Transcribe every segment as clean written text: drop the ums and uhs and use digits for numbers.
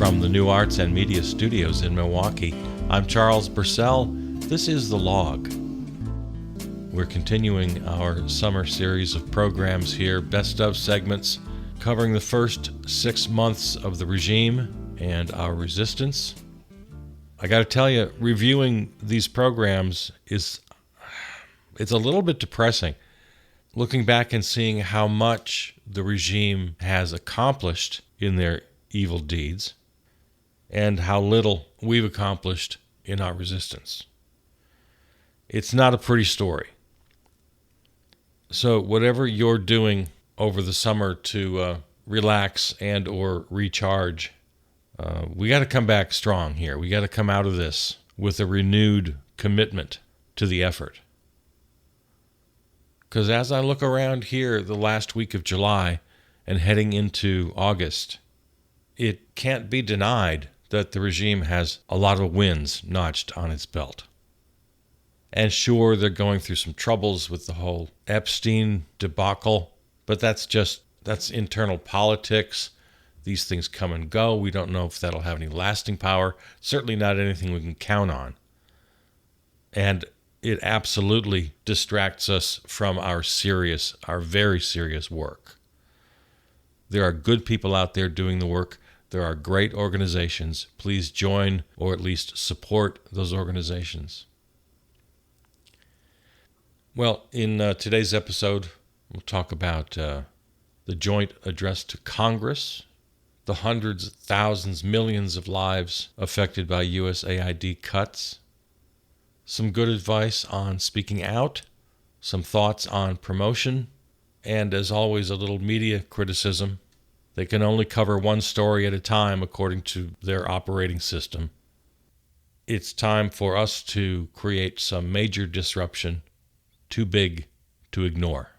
from the New Arts and Media Studios in Milwaukee. I'm Charles Purcell. This is The Log. We're continuing our summer series of programs here, best of segments, covering the first 6 months of the regime and our resistance. I got to tell you, reviewing these programs it's a little bit depressing. Looking back and seeing how much the regime has accomplished in their evil deeds and how little we've accomplished in our resistance. It's not a pretty story. So whatever you're doing over the summer to relax and or recharge, we got to come back strong here. We got to come out of this with a renewed commitment to the effort. Because as I look around here the last week of July and heading into August, it can't be denied that the regime has a lot of wins notched on its belt. And sure, they're going through some troubles with the whole Epstein debacle, but that's internal politics. These things come and go. We don't know if that'll have any lasting power. Certainly not anything we can count on. And it absolutely distracts us from our very serious work. There are good people out there doing the work. There are great organizations. Please join or at least support those organizations. Well, in today's episode, we'll talk about the joint address to Congress, the hundreds, thousands, millions of lives affected by USAID cuts, some good advice on speaking out, some thoughts on promotion, and as always, a little media criticism. They can only cover one story at a time according to their operating system. It's time for us to create some major disruption, too big to ignore.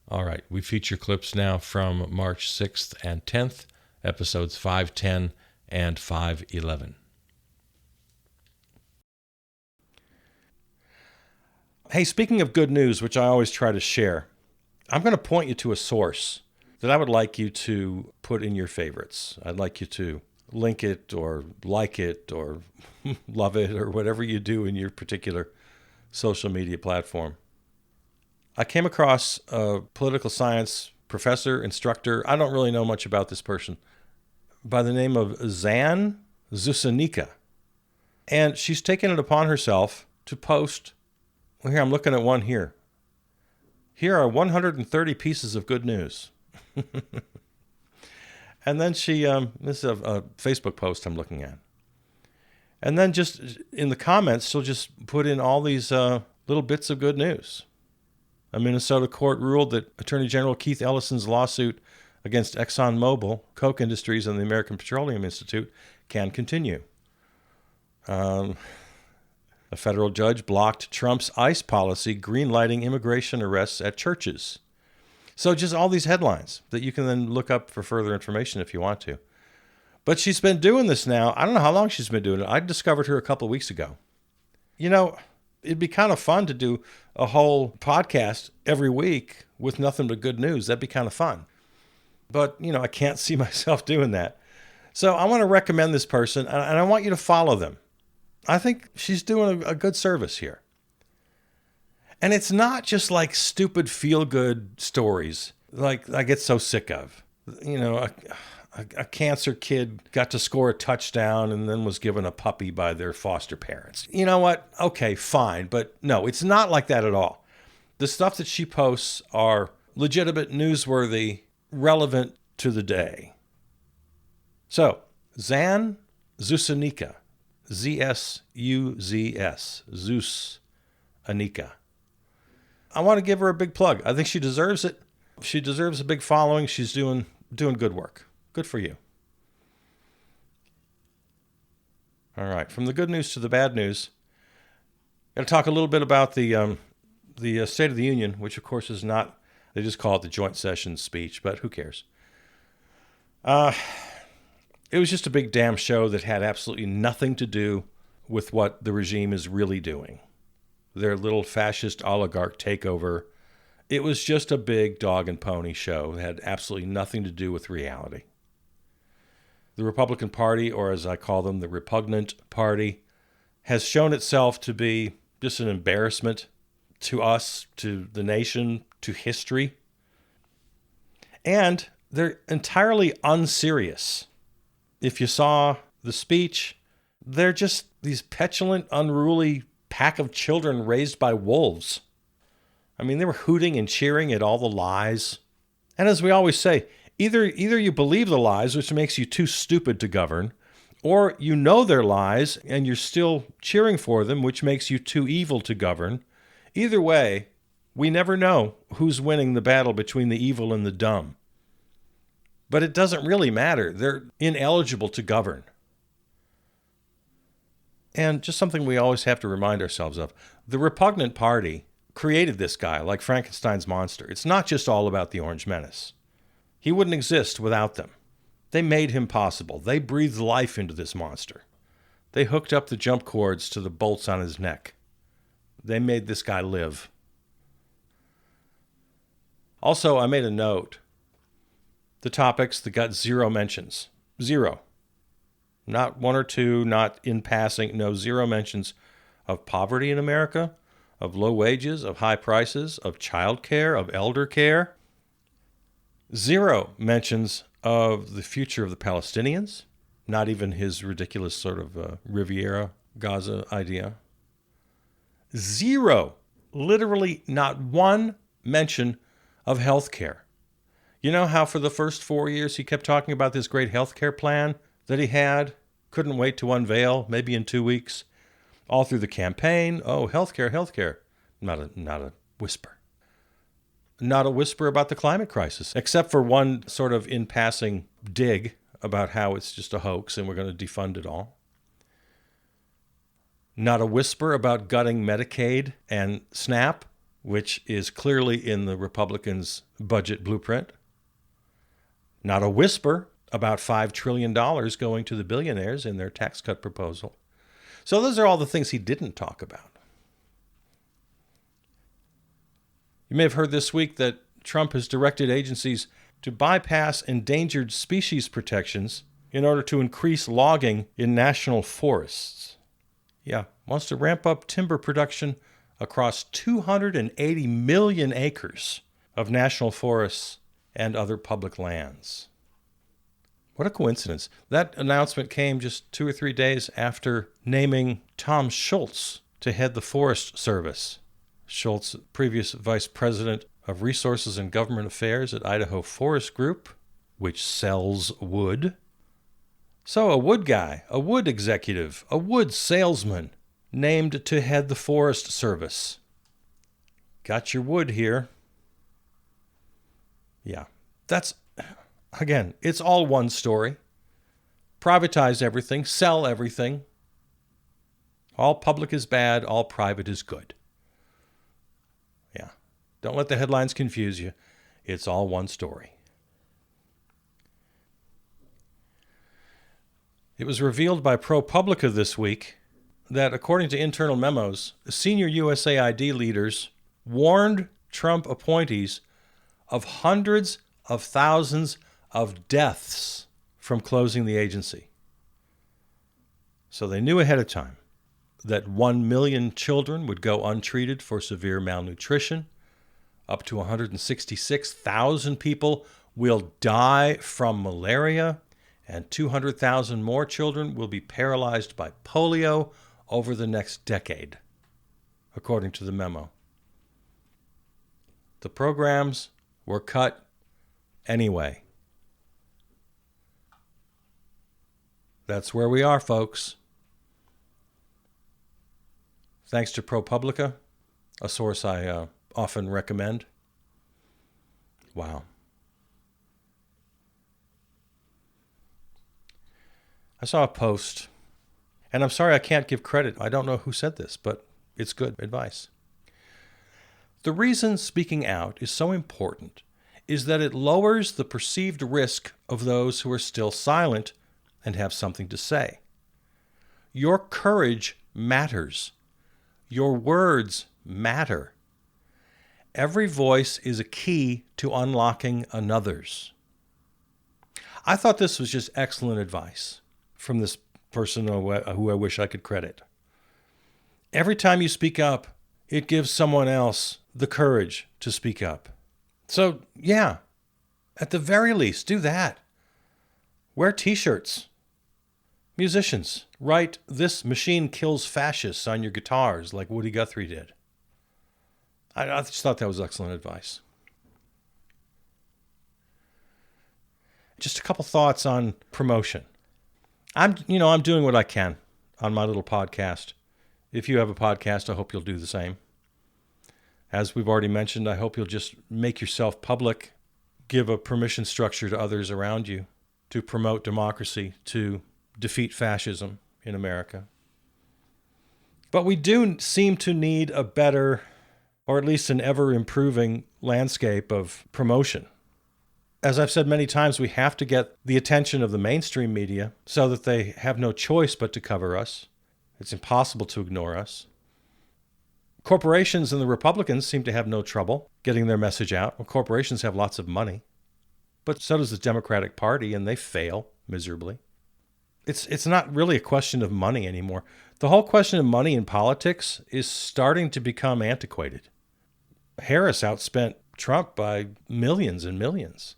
All right, we feature clips now from March 6th and 10th, episodes 510 and 511. Hey, speaking of good news, which I always try to share, I'm going to point you to a source that I would like you to put in your favorites. I'd like you to link it or like it or love it or whatever you do in your particular social media platform. I came across a political science professor, instructor. I don't really know much about this person, by the name of Zan Zusanika. And she's taken it upon herself to post. Well, here, I'm looking at one here. Here are 130 pieces of good news. And then she, this is a Facebook post I'm looking at. And then just in the comments, she'll just put in all these little bits of good news. A Minnesota court ruled that Attorney General Keith Ellison's lawsuit against ExxonMobil, Koch Industries, and the American Petroleum Institute can continue. A federal judge blocked Trump's ICE policy greenlighting immigration arrests at churches. So just all these headlines that you can then look up for further information if you want to. But she's been doing this now. I don't know how long she's been doing it. I discovered her a couple of weeks ago. You know, it'd be kind of fun to do a whole podcast every week with nothing but good news. That'd be kind of fun. But, I can't see myself doing that. So I want to recommend this person, and I want you to follow them. I think she's doing a good service here. And it's not just like stupid feel-good stories like I get so sick of. A cancer kid got to score a touchdown and then was given a puppy by their foster parents. You know what? Okay, fine. But no, it's not like that at all. The stuff that she posts are legitimate, newsworthy, relevant to the day. So, Zan Zusanika. Z-S-U-Z-S, Zeus Anika. I want to give her a big plug. I think she deserves it. She deserves a big following. She's doing good work. Good for you. All right, from the good news to the bad news, got to talk a little bit about the State of the Union, which of course is not, they just call it the joint session speech, but who cares? It was just a big damn show that had absolutely nothing to do with what the regime is really doing. Their little fascist oligarch takeover. It was just a big dog and pony show that had absolutely nothing to do with reality. The Republican Party, or as I call them, the repugnant party, has shown itself to be just an embarrassment to us, to the nation, to history. And they're entirely unserious. If you saw the speech, they're just these petulant, unruly pack of children raised by wolves. I mean, they were hooting and cheering at all the lies. And as we always say, either you believe the lies, which makes you too stupid to govern, or you know they're lies and you're still cheering for them, which makes you too evil to govern. Either way, we never know who's winning the battle between the evil and the dumb. But it doesn't really matter. They're ineligible to govern. And just something we always have to remind ourselves of. The repugnant party created this guy like Frankenstein's monster. It's not just all about the Orange Menace. He wouldn't exist without them. They made him possible. They breathed life into this monster. They hooked up the jump cords to the bolts on his neck. They made this guy live. Also, I made a note. The topics that got zero mentions. Zero. Not one or two, not in passing. No, zero mentions of poverty in America, of low wages, of high prices, of child care, of elder care. Zero mentions of the future of the Palestinians, not even his ridiculous sort of Riviera Gaza idea. Zero, literally not one mention of health care. You know how for the first 4 years he kept talking about this great health care plan that he had? Couldn't wait to unveil, maybe in 2 weeks. All through the campaign, oh, healthcare, healthcare. Not a whisper. Not a whisper about the climate crisis, except for one sort of in passing dig about how it's just a hoax and we're going to defund it all. Not a whisper about gutting Medicaid and SNAP, which is clearly in the Republicans' budget blueprint. Not a whisper about $5 trillion going to the billionaires in their tax cut proposal. So those are all the things he didn't talk about. You may have heard this week that Trump has directed agencies to bypass endangered species protections in order to increase logging in national forests. Yeah, wants to ramp up timber production across 280 million acres of national forests and other public lands. What a coincidence. That announcement came just 2 or 3 days after naming Tom Schultz to head the Forest Service. Schultz, previous vice president of Resources and Government Affairs at Idaho Forest Group, which sells wood. So a wood guy, a wood executive, a wood salesman named to head the Forest Service. Got your wood here. Yeah, that's, again, it's all one story. Privatize everything, sell everything. All public is bad, all private is good. Yeah, don't let the headlines confuse you. It's all one story. It was revealed by ProPublica this week that, according to internal memos, senior USAID leaders warned Trump appointees of hundreds of thousands of deaths from closing the agency. So they knew ahead of time that 1 million children would go untreated for severe malnutrition. Up to 166,000 people will die from malaria, and 200,000 more children will be paralyzed by polio over the next decade, according to the memo. The programs were cut anyway. That's where we are, folks. Thanks to ProPublica, a source I often recommend. Wow. I saw a post, and I'm sorry I can't give credit. I don't know who said this, but it's good advice. The reason speaking out is so important is that it lowers the perceived risk of those who are still silent and have something to say. Your courage matters. Your words matter. Every voice is a key to unlocking another's. I thought this was just excellent advice from this person who I wish I could credit. Every time you speak up, it gives someone else the courage to speak up. So, yeah, at the very least, do that. Wear t-shirts. Musicians, write "This machine kills fascists" on your guitars like Woody Guthrie did. I just thought that was excellent advice. Just a couple thoughts on promotion. I'm doing what I can on my little podcast. If you have a podcast, I hope you'll do the same. As we've already mentioned, I hope you'll just make yourself public, give a permission structure to others around you to promote democracy, to defeat fascism in America. But we do seem to need a better, or at least an ever-improving landscape of promotion. As I've said many times, we have to get the attention of the mainstream media so that they have no choice but to cover us. It's impossible to ignore us. Corporations and the Republicans seem to have no trouble getting their message out. Well, corporations have lots of money, but so does the Democratic Party, and they fail miserably. It's not really a question of money anymore. The whole question of money in politics is starting to become antiquated. Harris outspent Trump by millions and millions.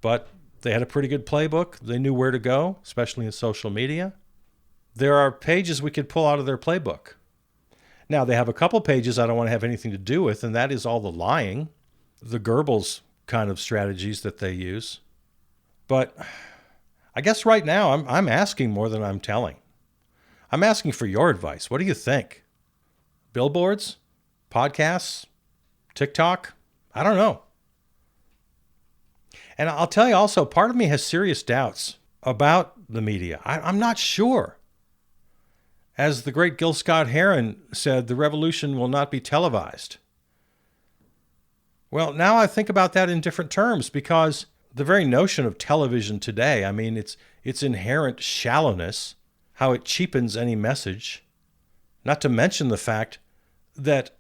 But they had a pretty good playbook. They knew where to go, especially in social media. There are pages we could pull out of their playbook. Now, they have a couple pages I don't want to have anything to do with, and that is all the lying, the Goebbels kind of strategies that they use. But I guess right now I'm asking more than I'm telling. I'm asking for your advice. What do you think? Billboards? Podcasts? TikTok? I don't know. And I'll tell you also, part of me has serious doubts about the media. I'm not sure. As the great Gil Scott-Heron said, the revolution will not be televised. Well, now I think about that in different terms, because the very notion of television today, I mean, its inherent shallowness, how it cheapens any message, not to mention the fact that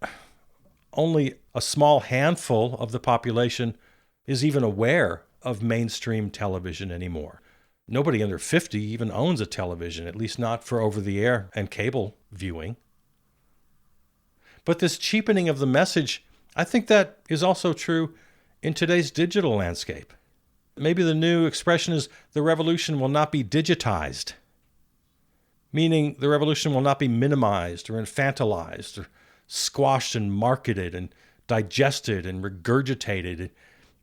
only a small handful of the population is even aware of mainstream television anymore. Nobody under 50 even owns a television, at least not for over-the-air and cable viewing. But this cheapening of the message, I think that is also true in today's digital landscape. Maybe the new expression is the revolution will not be digitized, meaning the revolution will not be minimized or infantilized or squashed and marketed and digested and regurgitated,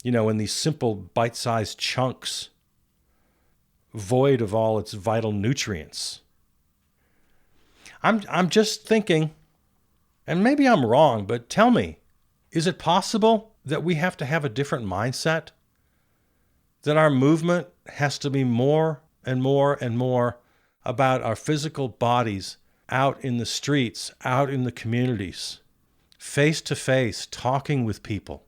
in these simple bite-sized chunks, void of all its vital nutrients. I'm just thinking, and maybe I'm wrong, but tell me, is it possible that we have to have a different mindset? That our movement has to be more and more and more about our physical bodies out in the streets, out in the communities, face to face, talking with people.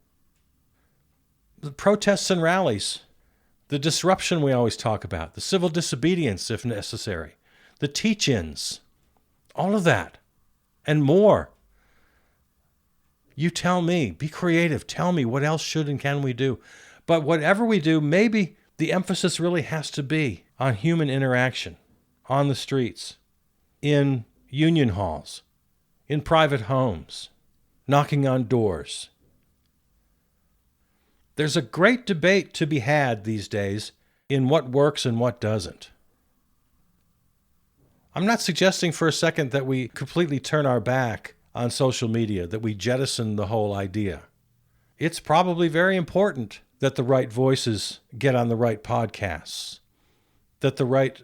The protests and rallies, the disruption we always talk about, the civil disobedience if necessary, the teach-ins, all of that and more. You tell me, be creative, tell me what else should and can we do. But whatever we do, maybe the emphasis really has to be on human interaction, on the streets, in union halls, in private homes, knocking on doors. There's a great debate to be had these days in what works and what doesn't. I'm not suggesting for a second that we completely turn our back on social media, that we jettison the whole idea. It's probably very important that the right voices get on the right podcasts, that the right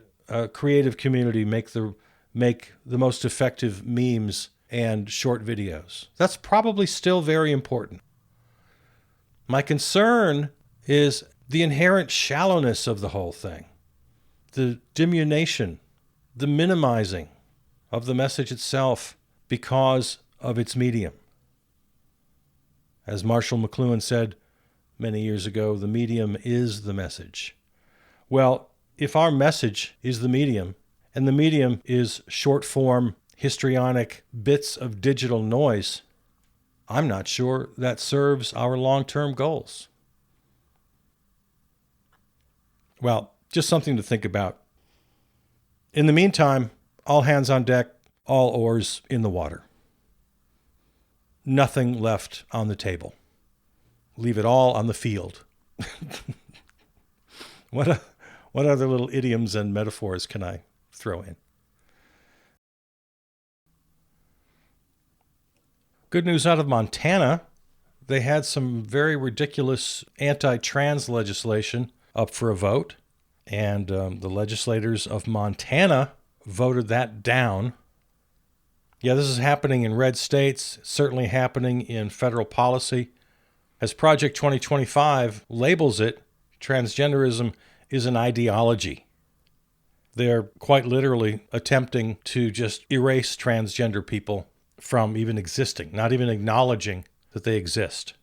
creative community make the most effective memes and short videos. That's probably still very important. My concern is the inherent shallowness of the whole thing, the diminution, the minimizing of the message itself because of its medium. As Marshall McLuhan said many years ago, the medium is the message. Well, if our message is the medium, and the medium is short-form, histrionic bits of digital noise, I'm not sure that serves our long-term goals. Well, just something to think about. In the meantime, all hands on deck, all oars in the water. Nothing left on the table. Leave it all on the field. What other little idioms and metaphors can I throw in? Good news out of Montana. They had some very ridiculous anti-trans legislation up for a vote, and the legislators of Montana voted that down. Yeah, this is happening in red states, certainly happening in federal policy. As Project 2025 labels it, transgenderism is an ideology. They're quite literally attempting to just erase transgender people from even existing, not even acknowledging that they exist.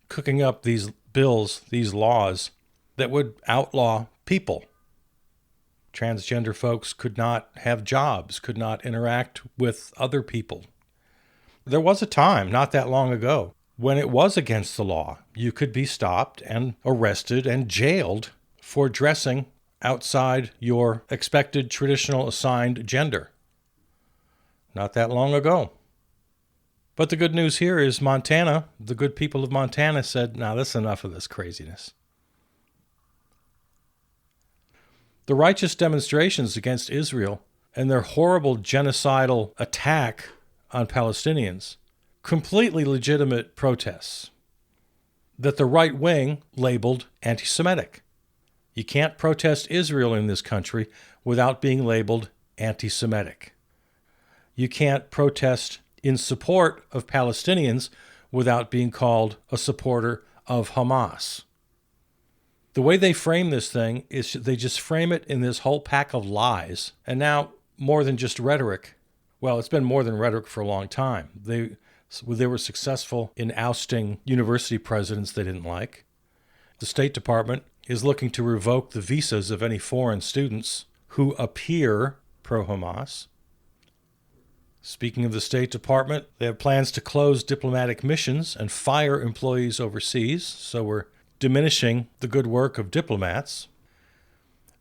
Cooking up these bills, these laws that would outlaw people. Transgender folks could not have jobs, could not interact with other people. There was a time, not that long ago, when it was against the law. You could be stopped and arrested and jailed for dressing outside your expected traditional assigned gender. Not that long ago. But the good news here is Montana, the good people of Montana said, "Now that's enough of this craziness." The righteous demonstrations against Israel and their horrible genocidal attack on Palestinians, completely legitimate protests that the right wing labeled anti-Semitic. You can't protest Israel in this country without being labeled anti-Semitic. You can't protest in support of Palestinians without being called a supporter of Hamas. The way they frame this thing is they just frame it in this whole pack of lies. And now, more than just rhetoric. Well, it's been more than rhetoric for a long time. They were successful in ousting university presidents they didn't like. The State Department is looking to revoke the visas of any foreign students who appear pro-Hamas. Speaking of the State Department, they have plans to close diplomatic missions and fire employees overseas, so we're diminishing the good work of diplomats.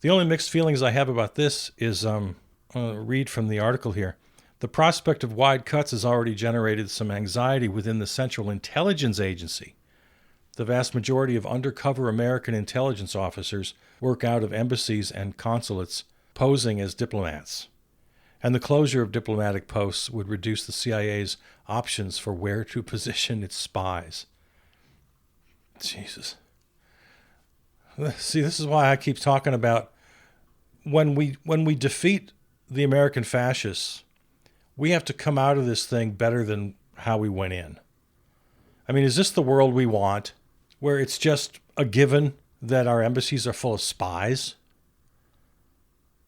The only mixed feelings I have about this is, I'll read from the article here. The prospect of wide cuts has already generated some anxiety within the Central Intelligence Agency. The vast majority of undercover American intelligence officers work out of embassies and consulates posing as diplomats. And the closure of diplomatic posts would reduce the CIA's options for where to position its spies. Jesus. See, this is why I keep talking about when we defeat the American fascists, we have to come out of this thing better than how we went in. I mean, is this the world we want, where it's just a given that our embassies are full of spies?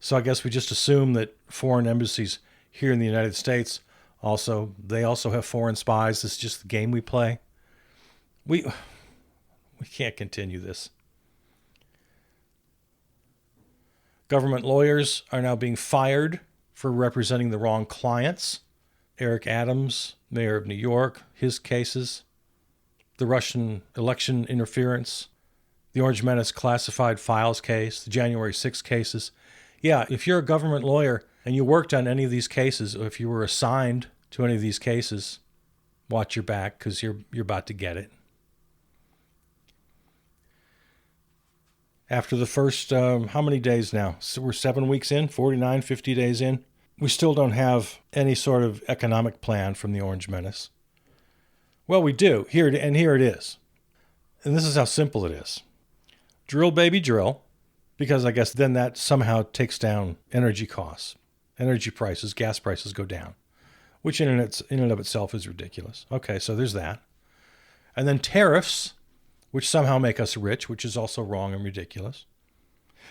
So I guess we just assume that foreign embassies here in the United States they also have foreign spies. This is just the game we play. We can't continue this. Government lawyers are now being fired for representing the wrong clients. Eric Adams, mayor of New York, his cases, the Russian election interference, the Orange Menace classified files case, the January 6 cases. Yeah, if you're a government lawyer and you worked on any of these cases, or if you were assigned to any of these cases, watch your back because you're about to get it. After the first, how many days now? So we're 7 weeks in, 49, 50 days in. We still don't have any sort of economic plan from the Orange Menace. Well, we do. Here it is. And this is how simple it is. Drill, baby, drill. Because I guess then that somehow takes down energy costs. Energy prices, gas prices go down. Which in and of itself is ridiculous. Okay, so there's that. And then tariffs, which somehow make us rich, which is also wrong and ridiculous.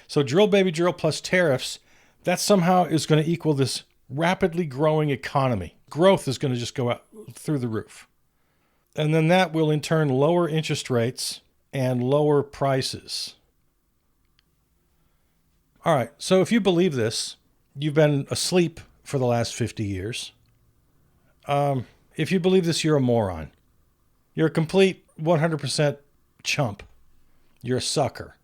So drill, baby, drill plus tariffs, that somehow is going to equal this rapidly growing economy. Growth is going to just go out through the roof. And then that will in turn lower interest rates and lower prices. All right, so if you believe this, you've been asleep for the last 50 years. If you believe this, you're a moron. You're a complete 100% chump. You're a sucker.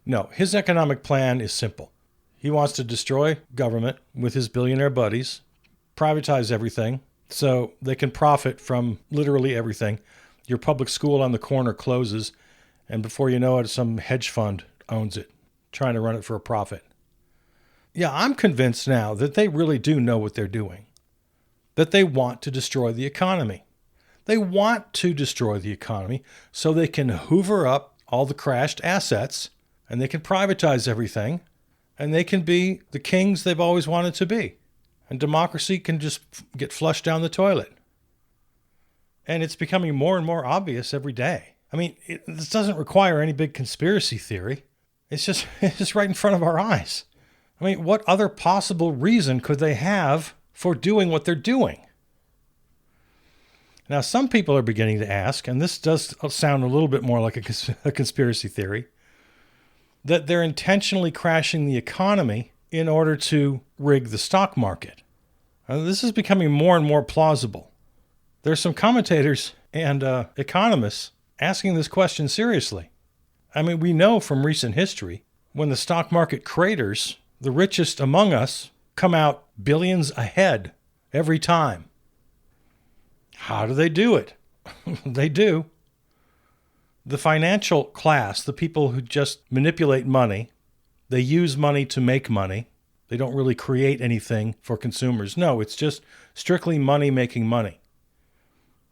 No, his economic plan is simple. He wants to destroy government with his billionaire buddies, privatize everything so they can profit from literally everything. Your public school on the corner closes, and before you know it, some hedge fund owns it, trying to run it for a profit. Yeah, I'm convinced now that they really do know what they're doing, that they want to destroy the economy. They want to destroy the economy so they can hoover up all the crashed assets, and they can privatize everything, and they can be the kings they've always wanted to be. And democracy can just get flushed down the toilet. And it's becoming more and more obvious every day. I mean, this doesn't require any big conspiracy theory. It's just right in front of our eyes. I mean, what other possible reason could they have for doing what they're doing? Now, some people are beginning to ask, and this does sound a little bit more like a conspiracy theory, that they're intentionally crashing the economy in order to rig the stock market. This is becoming more and more plausible. There's some commentators and economists asking this question seriously. I mean, we know from recent history, when the stock market craters, the richest among us come out billions ahead every time. How do they do it? They do. The financial class, the people who just manipulate money, they use money to make money. They don't really create anything for consumers. No, it's just strictly money making money.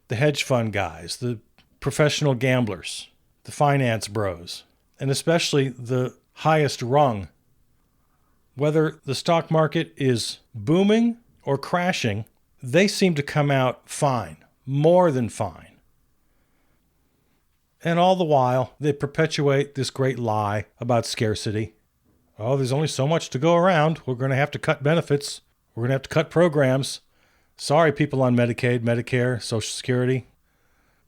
The hedge fund guys, the professional gamblers, the finance bros, and especially the highest rung. Whether the stock market is booming or crashing, they seem to come out fine, more than fine. And all the while, they perpetuate this great lie about scarcity. Oh, there's only so much to go around. We're going to have to cut benefits. We're going to have to cut programs. Sorry, people on Medicaid, Medicare, Social Security.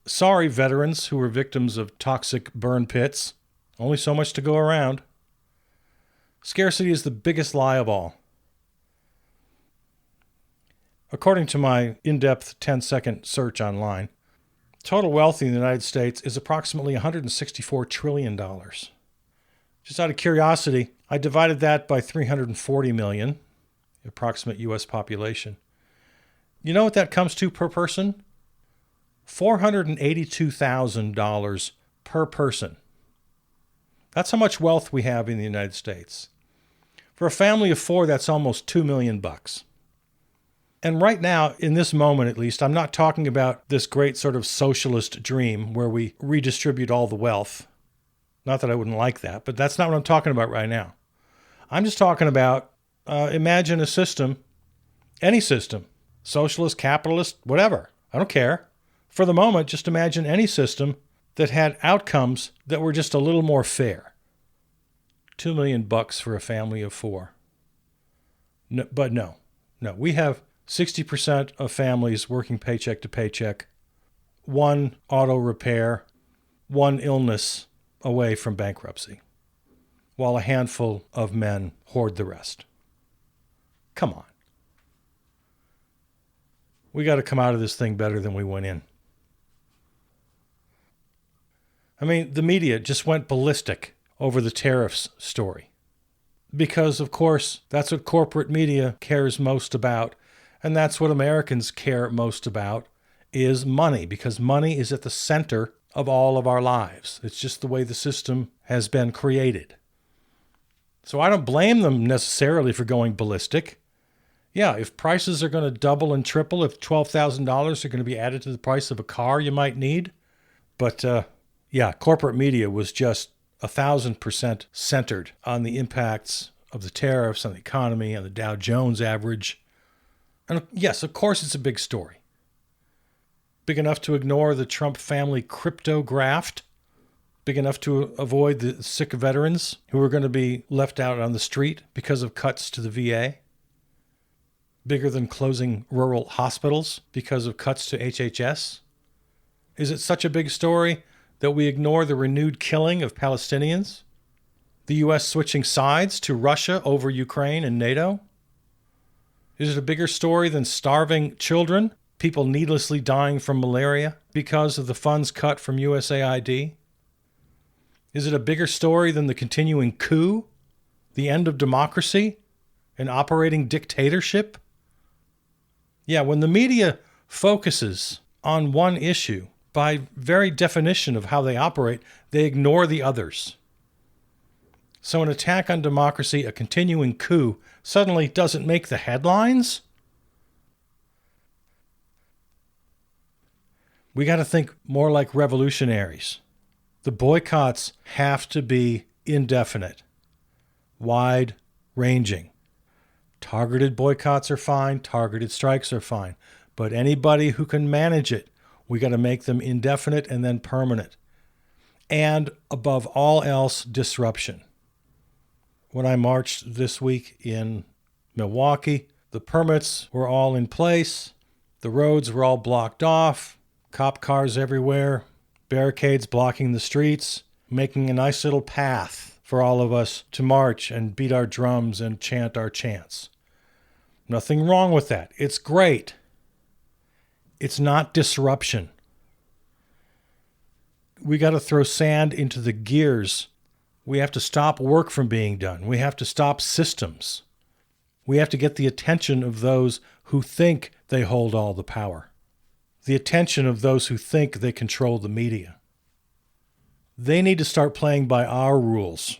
Sorry, veterans who were victims of toxic burn pits. Only so much to go around. Scarcity is the biggest lie of all. According to my in-depth 10-second search online, total wealth in the United States is approximately $164 trillion. Just out of curiosity, I divided that by 340 million, the approximate U.S. population. You know what that comes to per person? $482,000 per person. That's how much wealth we have in the United States. For a family of four, that's almost $2 million. And right now, in this moment at least, I'm not talking about this great sort of socialist dream where we redistribute all the wealth. Not that I wouldn't like that, but that's not what I'm talking about right now. I'm just talking about, imagine a system, any system, socialist, capitalist, whatever. I don't care. For the moment, just imagine any system that had outcomes that were just a little more fair. $2 million for a family of four. No, but no, we have 60% of families working paycheck to paycheck, one auto repair, one illness away from bankruptcy, while a handful of men hoard the rest. Come on. We got to come out of this thing better than we went in. I mean, the media just went ballistic over the tariffs story. Because, of course, that's what corporate media cares most about. And that's what Americans care most about, is money. Because money is at the center of all of our lives. It's just the way the system has been created. So I don't blame them necessarily for going ballistic. Yeah, if prices are going to double and triple, if $12,000 are going to be added to the price of a car you might need. But yeah, corporate media was just 1,000% centered on the impacts of the tariffs on the economy, on the Dow Jones average. And yes, of course it's a big story. Big enough to ignore the Trump family crypto graft. Big enough to avoid the sick veterans who are going to be left out on the street because of cuts to the VA. Bigger than closing rural hospitals because of cuts to HHS. Is it such a big story that we ignore the renewed killing of Palestinians? The U.S. switching sides to Russia over Ukraine and NATO? Is it a bigger story than starving children, people needlessly dying from malaria because of the funds cut from USAID? Is it a bigger story than the continuing coup, the end of democracy, an operating dictatorship? Yeah, when the media focuses on one issue, by very definition of how they operate, they ignore the others. So an attack on democracy, a continuing coup, suddenly doesn't make the headlines? We got to think more like revolutionaries. The boycotts have to be indefinite, wide-ranging. Targeted boycotts are fine, targeted strikes are fine, but anybody who can manage it, we got to make them indefinite and then permanent. And above all else, disruption. When I marched this week in Milwaukee, the permits were all in place, the roads were all blocked off, cop cars everywhere, barricades blocking the streets, making a nice little path for all of us to march and beat our drums and chant our chants. Nothing wrong with that. It's great. It's not disruption. We got to throw sand into the gears. We have to stop work from being done. We have to stop systems. We have to get the attention of those who think they hold all the power. The attention of those who think they control the media. They need to start playing by our rules.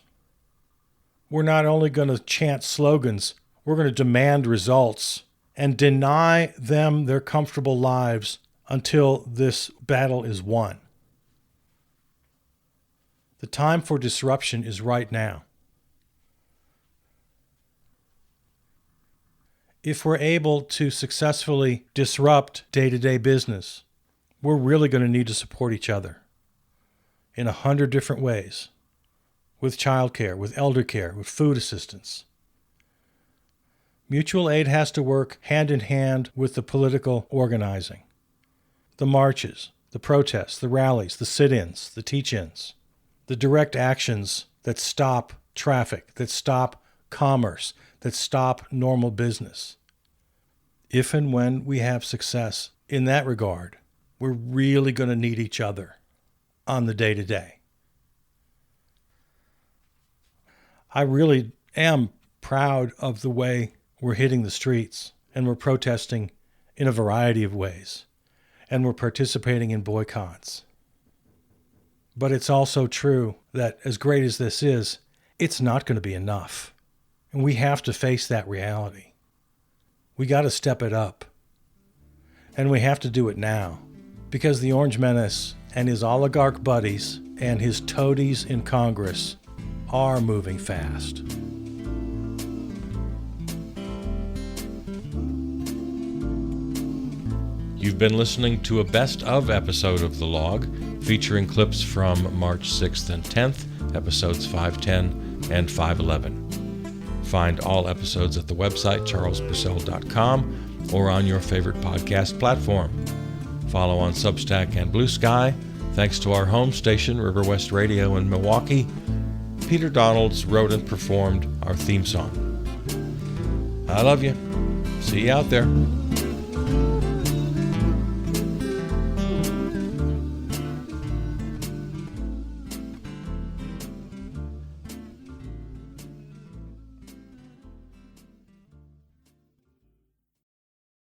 We're not only going to chant slogans, we're going to demand results and deny them their comfortable lives until this battle is won. The time for disruption is right now. If we're able to successfully disrupt day-to-day business, we're really going to need to support each other in 100 different ways, with childcare, with elder care, with food assistance. Mutual aid has to work hand in hand with the political organizing, the marches, the protests, the rallies, the sit-ins, the teach-ins, the direct actions that stop traffic, that stop commerce, that stop normal business. If and when we have success in that regard, we're really going to need each other on the day-to-day. I really am proud of the way we're hitting the streets, and we're protesting in a variety of ways, and we're participating in boycotts. But it's also true that as great as this is, it's not going to be enough. And we have to face that reality. We got to step it up. And we have to do it now, because the Orange Menace and his oligarch buddies and his toadies in Congress are moving fast. You've been listening to a best-of episode of The Log, featuring clips from March 6th and 10th, episodes 510 and 511. Find all episodes at the website charlespurcell.com or on your favorite podcast platform. Follow on Substack and Blue Sky. Thanks to our home station, River West Radio in Milwaukee. Peter Donalds wrote and performed our theme song. I love you. See you out there.